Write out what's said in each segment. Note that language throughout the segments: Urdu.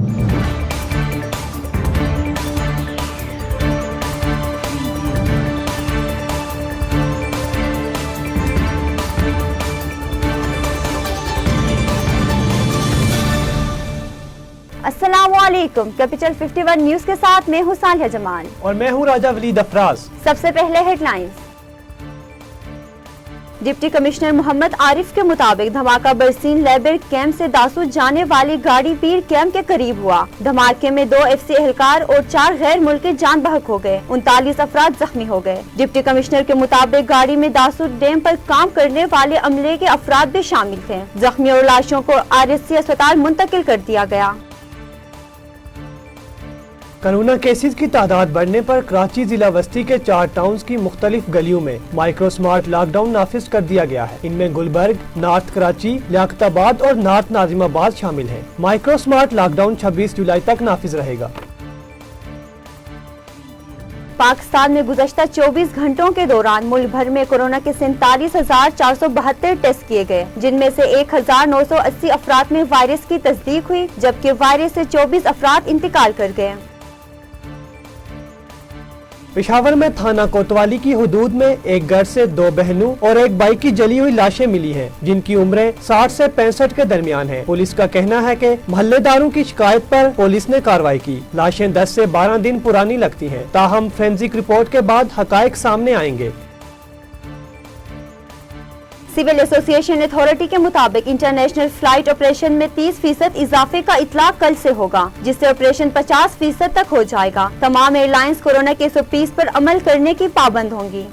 السلام علیکم، کیپٹل 51 نیوز کے ساتھ میں ہوں صالحہ جمال اور میں ہوں راجہ ولید افراز۔ سب سے پہلے ہیڈ لائنز۔ ڈپٹی کمشنر محمد عارف کے مطابق دھماکہ برسین لیبر کیمپ سے داسود جانے والی گاڑی پیر کیمپ کے قریب ہوا۔ دھماکے میں 2 FCA اہلکار اور 4 غیر ملکی جان بحق ہو گئے، 39 افراد زخمی ہو گئے۔ ڈپٹی کمشنر کے مطابق گاڑی میں داسود ڈیم پر کام کرنے والے عملے کے افراد بھی شامل تھے۔ زخمیوں اور لاشوں کو RSC اسپتال منتقل کر دیا گیا۔ کرونا کیسز کی تعداد بڑھنے پر کراچی ضلع وسطی کے 4 ٹاؤنز کی مختلف گلیوں میں مائکرو سمارٹ لاک ڈاؤن نافذ کر دیا گیا ہے۔ ان میں گلبرگ، نارتھ کراچی، لیاقت آباد اور نارتھ ناظم آباد شامل ہیں۔ مائکرو سمارٹ لاک ڈاؤن 26 جولائی تک نافذ رہے گا۔ پاکستان میں گزشتہ 24 گھنٹوں کے دوران ملک بھر میں کورونا کے 47,472 ٹیسٹ کیے گئے، جن میں سے 1,980 افراد میں وائرس کی تصدیق ہوئی، جبکہ وائرس سے 24 افراد انتقال کر گئے۔ پشاور میں تھانہ کوتوالی کی حدود میں ایک گھر سے 2 بہنوں اور ایک بھائی کی جلی ہوئی لاشیں ملی ہیں، جن کی عمریں 60 سے 65 کے درمیان ہیں۔ پولیس کا کہنا ہے کہ محلے داروں کی شکایت پر پولیس نے کارروائی کی۔ لاشیں 10 سے 12 دن پرانی لگتی ہیں، تاہم فورینسک رپورٹ کے بعد حقائق سامنے آئیں گے۔ سول ایسوسی ایشن اتھارٹی کے مطابق انٹرنیشنل فلائٹ آپریشن میں 30% اضافے کا اطلاق کل سے ہوگا، جس سے آپریشن 50% تک ہو جائے گا۔ تمام ایئر لائنز کورونا کے SOPs پر عمل کرنے کی پابند ہوں گی۔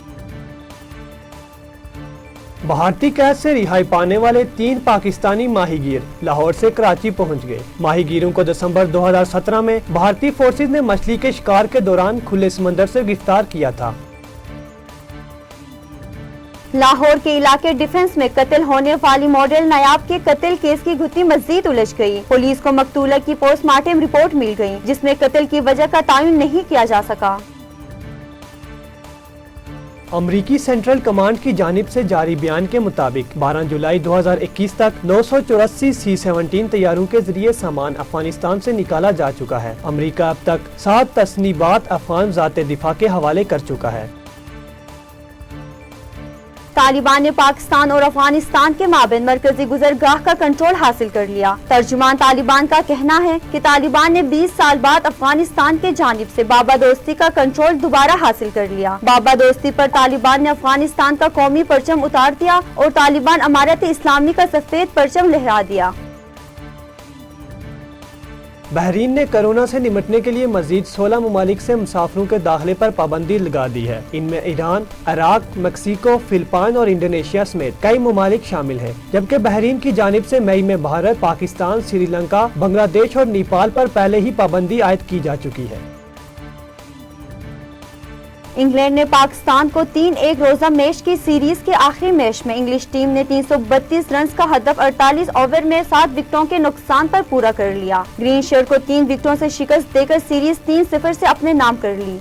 بھارتی قید سے رہائی پانے والے 3 پاکستانی ماہی گیر لاہور سے کراچی پہنچ گئے۔ ماہی گیروں کو دسمبر 2017 میں بھارتی فورسز نے مچھلی کے شکار کے دوران کھلے سمندر سے گرفتار کیا تھا۔ لاہور کے علاقے ڈیفنس میں قتل ہونے والی ماڈل نیاب کے قتل کیس کی گھٹی مزید الجھ گئی۔ پولیس کو مقتولہ کی پوسٹ مارٹم رپورٹ مل گئی، جس میں قتل کی وجہ کا تعین نہیں کیا جا سکا۔ امریکی سینٹرل کمانڈ کی جانب سے جاری بیان کے مطابق 12 جولائی 2021 تک 984 C-17 طیاروں کے ذریعے سامان افغانستان سے نکالا جا چکا ہے۔ امریکہ اب تک 7 تصنیبات افغان ذات دفاع کے حوالے کر چکا ہے۔ طالبان نے پاکستان اور افغانستان کے مابین مرکزی گزرگاہ کا کنٹرول حاصل کر لیا۔ ترجمان طالبان کا کہنا ہے کہ طالبان نے 20 سال بعد افغانستان کے جانب سے بابا دوستی کا کنٹرول دوبارہ حاصل کر لیا۔ بابا دوستی پر طالبان نے افغانستان کا قومی پرچم اتار دیا اور طالبان امارت اسلامی کا سفید پرچم لہرا دیا۔ بحرین نے کرونا سے نمٹنے کے لیے مزید 16 ممالک سے مسافروں کے داخلے پر پابندی لگا دی ہے۔ ان میں ایران، عراق، میکسیکو، فلپائن اور انڈونیشیا سمیت کئی ممالک شامل ہیں، جبکہ بحرین کی جانب سے مئی میں بھارت، پاکستان، سری لنکا، بنگلہ دیش اور نیپال پر پہلے ہی پابندی عائد کی جا چکی ہے۔ انگلینڈ نے پاکستان کو 3-1 روزہ میچ کی سیریز کے آخری میچ میں انگلش ٹیم نے 332 رنز کا ہدف 48 اوور میں 7 وکٹوں کے نقصان پر پورا کر لیا۔ گرین شرٹ کو 3 وکٹوں سے شکست دے کر سیریز 3-0 سے اپنے نام کر لی۔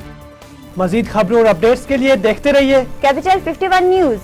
مزید خبروں اور اپڈیٹس کے لیے دیکھتے رہیے کیپٹل 51 نیوز۔